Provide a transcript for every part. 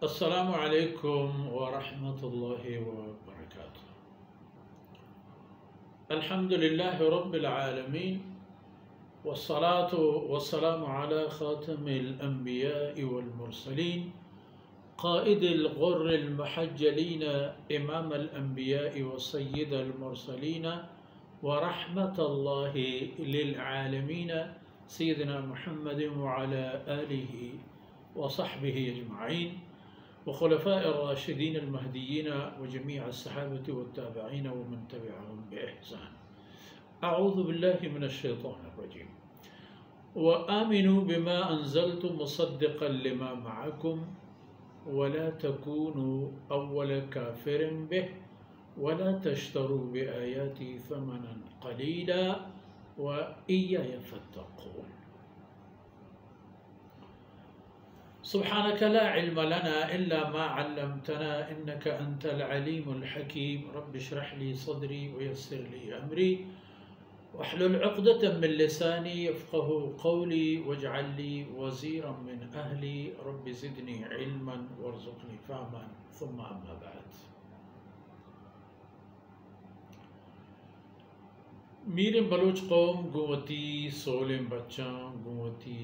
अस्सलामु अलैकुम व रहमतुल्लाहि व बरकातुहू। अल्हम्दुलिल्लाहि रब्बिल आलमीन वस्सलातु वस्सलामु अला खातमिल अंबियाइ वल मुरसलीन क़ाइदिल गुर्रिल मुहज्जलीन इमामल अंबियाइ व सय्यिदल मुरसलीन व रहमतुल्लाहि लिल आलमीन सय्यिदना मुहम्मदिन व अला आलिहि व सहबिहि अजमईन व खुलफ़ाए राशिदीन अल-महदीयीन व जमीअ अस्सहाबति व ताबिईन व मन तबिअहुम बिइहसान। अऊज़ु बिल्लाहि मिनश शैतानिर रजीम। व आमिनू बिमा अंज़लतु मुसद्दिक़न लिमा मअकुम व ला तकूनू अव्वल काफ़िरिन बिहि व ला तश्तरू बिआयाती समनन क़लीला व इय्याय फत्तक़ून। सुब्हानक ला इल्म लना इल्ला मा अल्लमतना इन्नका अंतल अलीमुल हकीम। रब्बि इश्रह ली सदरी व यस्सिर ली अमरी वहलुल उक़दतम मिन लिसानी यफ़क़हू क़ौली वजअल ली वज़ीरन मिन अहली रब्बि ज़िदनी इल्मन वरज़ुक़नी फ़हमन सुम्मा अम्मा बाद। मीर बलूच कौम गुवती सोलें बच्चा गुवती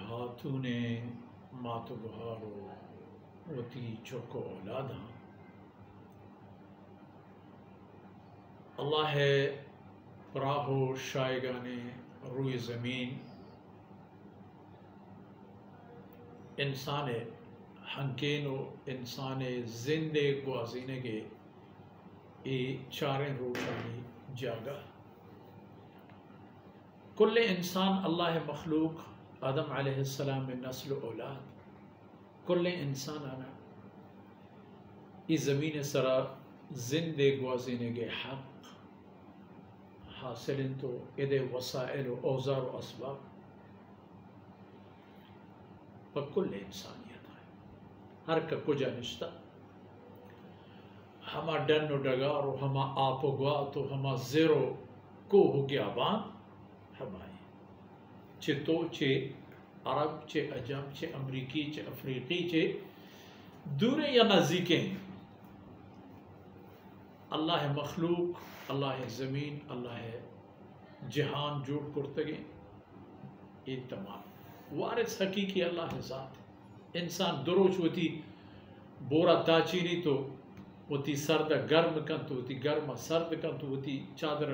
हाथूने मातो गुहारो वती चौको औलादा अल्लाह प्राहो शायगाने रुई ज़मीन इंसान हंकेनो इंसान जिंदे गुआजीने के ए चारें रोशानी जागा कुल्ले इंसान अल्लाह मखलूक आदम अलैहिस्सलाम में नस्ल औलाद कुल्ले इंसान आना इस ज़मीन सरा जिंदे गुआजीने के हक हासिल तो इदे वसाइल औजार व असबाब पर कुल्ले इंसानियत है हर का कुछ निश्ता हमा डनो डगारो हमा आपोगा तो हमा ज़ेरो को हो गया बान हमारे चे तो चे अरब चे अजम चे अमरीकी चे अफ्रीकी चे दूरे या नज़दीकें अल्लाह मखलूक अल्लाह ज़मीन अल्लाह जहान जोड़ करतगे ये तमाम वारिस हकीकी अल्लाह ज़ात। इंसान दरोच होती बोरा ताचीनी तो होती सर्द गर्म कन तो होती गर्म सर्द कन तो होती चादर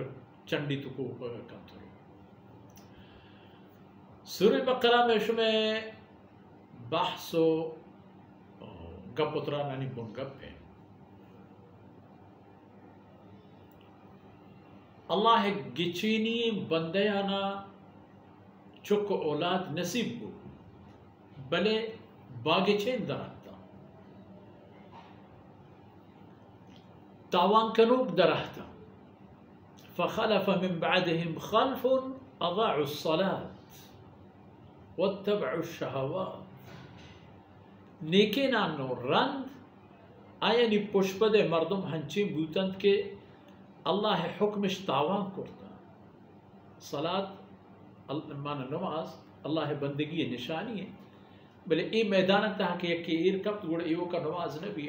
चंडी तो को कन तो सूरह बकरा में शुमें बहसो गपुत्रा नानी बुन गप है। अल्लाह गिचीनी बंदयाना चुक औलाद नसीब को भले बागेचें दरख्ता तावांकनूक दरख्ता फ़ख़लफ़ मिन बअदिहिम ख़ल्फ़ुन अज़ाउस सलात वत्तबअुश शहवात। नेके नानो रंद आयनी पुष्पदे मर्दम हंची बूतंत के अल्लाह हुक्मश तावां करता सलात मान नमाज अल्लाह बंदगी निशानी है भले ए मैदान तक के ईर कब गुड़ एवो का नमाज न भी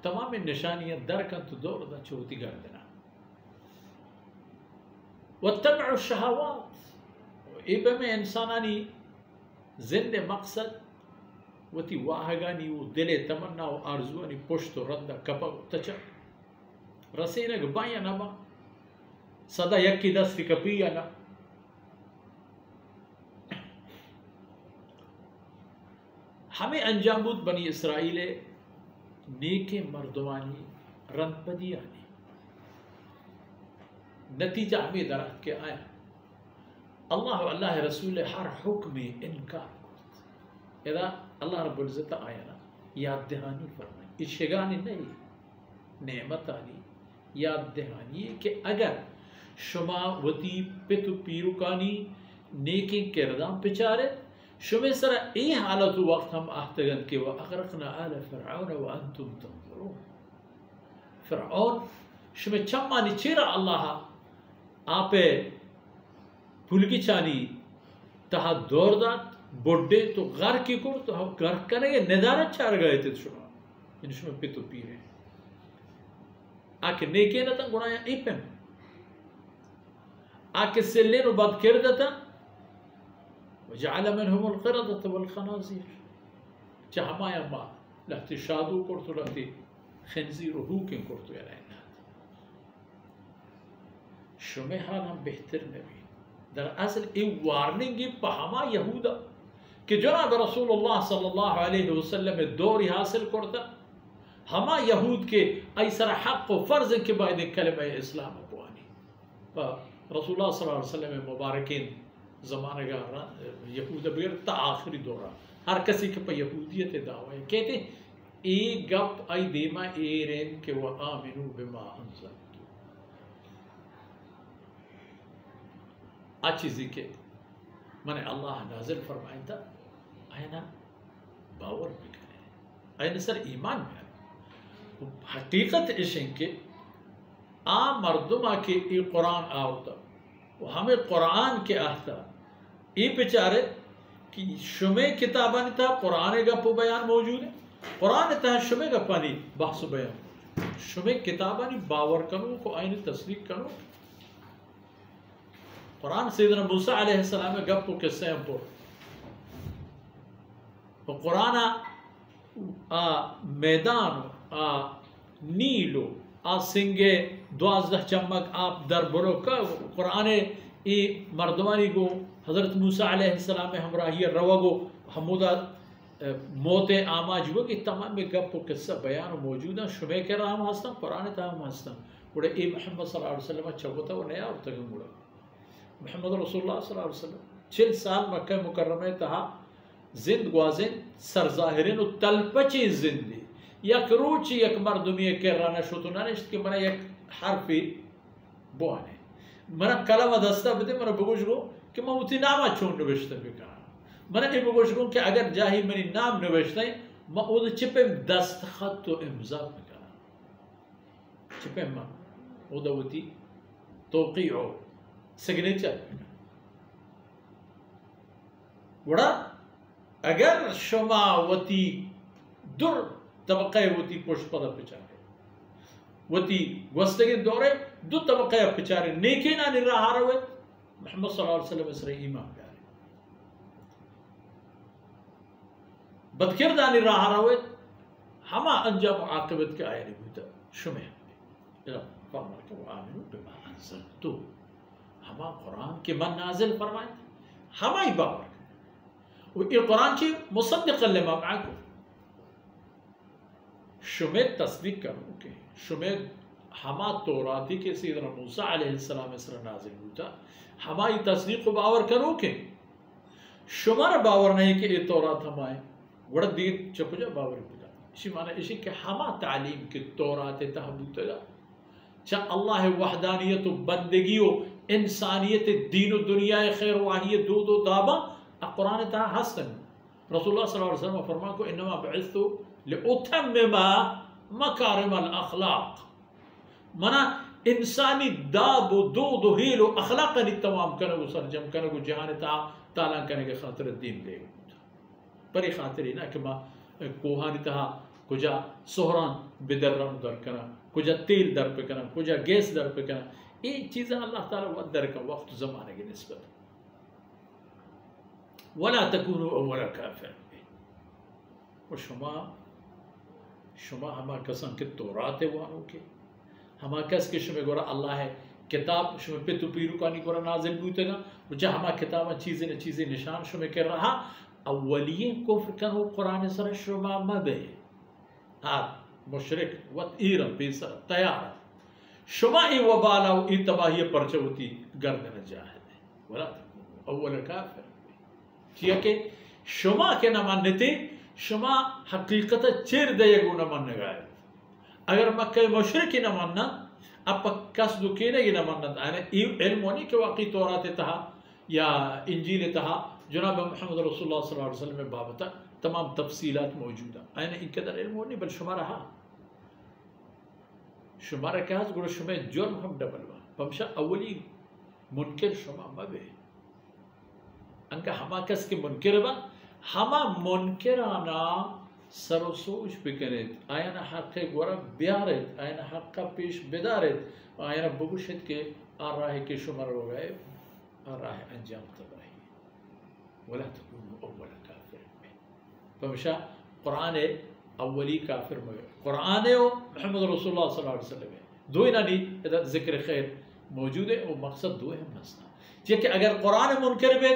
तमाम निशानियां दरकन तो दौर दा छोटी कर देना वत्तबअुश शहवात ए में इंसानानी जिंदे मकसद वती वाहगानी वो दिले तमन्ना वो आरजुआनी पुश्त रद्दा कपा तचा रसेना गबाया नमा सदा यक्की दस्ती कपिया ना हमें अंजामूद बनी इसराइले नेके मर्दवानी रंगपदियानी नतीजा हमें दरात के आया अल्लाह अल्लाह रसूल हर हुक्म इनकार इदा अल्लाह रब्बुल इज़्ज़त आया ना याद दहानी फरमाई इश्गानी नहीं नेमत आनी याद दहानी कि अगर शुमा वती पितु पीरुकानी नेके किरदाम पिचारे शुमे सरा ए हालत वक्त हम आहतगन के व अग़रक़ना आला फ़िरऔन व अंतुम तंज़ुरून फ़िरऔन शुमे चम्मानी चेरा अल्लाह आपे पुलकी चानी तहा दौरदात बोड्डे तो घर की को तो हम घर करेंगे नदारत चार गए थे शुमा इनशुम पितु पीरे आके नेके न ता गुनाया इपम आके सेलेन बदकिरदता वजअल मिनहुम अलक़िरदत वलख़नाज़ीर चहमाया मा लहती शादू करतो लहती खंजीर हुकें करतो यार शुमे हाल हम बेहतर नबी दरअसल ए वार्निंग पहमा यहूदा कि जनाब रसूलुल्लाह सल्लल्लाहु अलैहि वसल्लम दौरी हासिल करता हमा यहूद के ऐसा हक व फर्ज के बाद कलमा इस्लाम अबवानी रसूलुल्लाह सल्लल्लाहु अलैहि वसल्लम मुबारकिन ज़माने का यहूद बगैर ता आखिरी दौरा हर किसी के पर यहूदियत दावा है कहते ए गप आई देमा ए रेन के व आमिनू बिमा अंज़ल अच्छी के मैंने अल्लाह नाजिल फरमाया था आयना बावर भी करे आयना सर ईमान में हकीकत इशें के आ मर्दुमा के ये कुरान आवता वो हमें कुरान के आता ये बेचारे कि शुमे किताबान था कुरान गप बयान मौजूद है कुरान था शुमे गपानी बहस बयान शुमे किताबानी बावर करूँ को आयन तस्दीक करूँ कुरान सैयदना मूसा अलैहिस्सलाम में गप को किस्से हम पढ़ तो कुरान मैदान नीलो सिंगे 12 चमक आप दर बरो का कुरान ई मर्दवानी को हज़रत मूसा अलैहिस्सलाम में हमरा ये रवगो हमुदा मोते आमाज वो कि तमाम में गप को किस्सा बयान मौजूद है शुमे के राम हस्ता कुरान था हम हस्ता उड़े ए मोहम्मद सल्लल्लाहु अलैहि वसल्लम चौथा वो नया और तक मुड़ा मोहम्मद रसूलुल्लाह सल्लल्लाहु अलैहि वसल्लम 6 साल मक्का मुकर्रमा तहा जिंद ग्वाजिन सरजाहिरिन तलपची जिंदी यक रूची यक मर्दुमी के राना शुतुना इश्क के मना एक हरफी बोने मना कलम दस्ता बदे मना बगोश गो कि मैं उती नामा चून नविश्ता भी करा मना ये बगोश गो कि अगर जाही मनी नाम नविश्ता मैं उद चिपे दस्तखत तो इम्ज़ा भी करा चिपे मैं उद उती तौक़ीअ सिग्नेचर वड़ा अगर शमावती दुर तबक़े वती पुष्पद पिचारे वती वस्तगे दौरे दो तबक़े पिचारे नेके ना निराहार हुए मोहम्मद सल्लल्लाहु अलैहि वसल्लम इसरे ईमान प्यारे बदकिरदा निराहार हुए हमा अंजाम आक़िबत के आया नहीं होता शुमे इला फरमा के आमिनू बिमा अंज़लतु हमा कुरान के मन नाजिल फरमाए हमा ही बावर वो ये कुरान की मुसद्दिक़ लिमा माअकुम शुमे तस्दीक करूँ के शुमे हमा तौराती के सैयदना मूसा अलैहिस्सलाम इसरा नाजिल होता हमारी तस्दीक को बावर करूँ के शुमार बावर नहीं कि ये तौरात हमारे वड़ा दीन चपुजा बावर पिता इसी माना इसी के हमा तालीम के तौरात तहबूतगा चा अल्लाह वहदानियत बंदगियो इंसानियत दीन दुनिया खैर वाहियत दो दाबा कुरान ता हसन रसूलुल्लाह सल्लल्लाहु अलैहि वसल्लम फरमा को इन्नमा बअस्तु लिउतम्मिमा मकारिमल अखलाक मना इंसानी दाब दो हीलो अखलाक नि तमाम कनगु सरजम कनगु जहान ता ताला कने के खातिर दीन ले परि खातिर ना कि मा कोहानी ता कुजा सोहरान बिदरन दर कना कुजा तेल दर पे कना कुजा गैस दर पे कना ये चीज़ें अल्लाह ताला वदर का वक्त ज़माने की निस्बत वला तकूनु अव्वल काफिर और शुमा हमा कसम के तौरात वालों के हमा कस के शुमे गोरा अल्लाह है किताब शुमे पे तो पीरू का नहीं गोरा नाजिल बूतेगा मुझे हमा किताब चीज़ें निशान शुमे कर रहा अव्वलिये कुफ्र कन वो कुरान सर शुमा मबे हाँ मुशरिक वत ईरम बेसर तैयार शुमा ई वबाला ई तबाही परचवती गर्दन जाहिद वला अव्वल काफिर किया के शुमा के न मानते शुमा हकीकत चेर दयगु न मान गाय अगर मक्के मुशरिक न मानना अब कस दुकेने न मानना अने इल्म होने के वाकई तौरात तहा या इंजील तहा जनाब मोहम्मद रसूलुल्लाह सल्लल्लाहु अलैहि वसल्लम में बाबता तमाम तफसीलात मौजूद है अने इनकदर इल्म होने बल शुमा रहा शुमारा क्या गुरु शुमे जुर्म हम डबल बमशा अवली मुनकिर शुमा मबे अंका हमा कस के मुनकिर बा हमा मुनकिराना सर सोच बिकरत आयन हक गोरा ब्यारत आयन हक का पेश बेदारत आयन बगुशत के आ राह के शुमर हो गए आ राह अंजाम तबाही वला तकूनु अव्वल काफिर में फमशा कुरान अव्वली काफिर में कुरान और मोहम्मद रसूलुल्लाह सल्लल्लाहु अलैहि वसल्लम दो ना दी जिक्र खैर मौजूद है और मकसद दो है मसला जे कि अगर कुरान मुनकर बे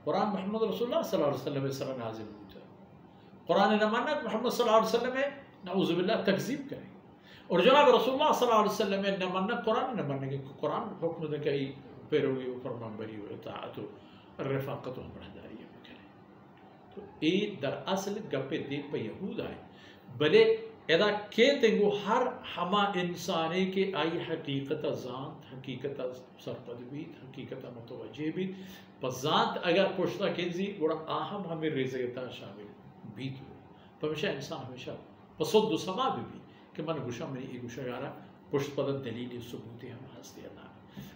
कुरान मोहम्मद रसूलुल्लाह सल्लल्लाहु अलैहि वसल्लम सर नाजिल होता कुरान न मानना मोहम्मद सल्लल्लाहु अलैहि वसल्लम नऊज़ु बिल्लाह तकज़ीब करें और जनाब रसूलुल्लाह सल्लल्लाहु अलैहि वसल्लम न मानना कुरान न मानने के कुरान हुक्म दे कई पैरवी और फरमाबरी और इताअत और रफ़ाक़त और बरदारी करें तो ये दरअसल गप्पे दे पे यहूद आए भले एदा के तेंगो हर हमा इंसाने के आई हकीकत ज़ात हकीकत सरपदबीत हकीकत मुतवज्जे भी ज़ात अगर पुश्ता केजी बड़ा अहम हमें रिज़ता शामिल बीत हो हमेशा इंसान हमेशा पसंद समा भी कि मन गुशा में एक गुशागारा पुष्ट पद दलील सबूत हम हंसते अदा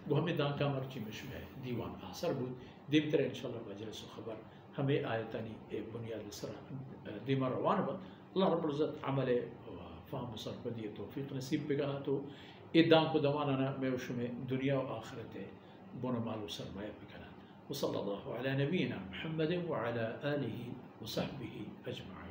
वो हमें दांका मर्ची में है दीवान आसर बुद दिम तरह इंशाल्लाह मजलिस खबर हमें आयतनी एक बुनियाद सरा दिमा रवान बद अल्लाह रब्बुल इज़्ज़त अमल फ़हम सरपदी तौफीक नसीब पे कहा तो इदां को दवाना मैं उसमें दुनिया और आखिरत बोन माल सरमाया पे करा वसल्लल्लाहु अला नबीना मुहम्मद व अला आलिहि व सहबिहि अजमईन।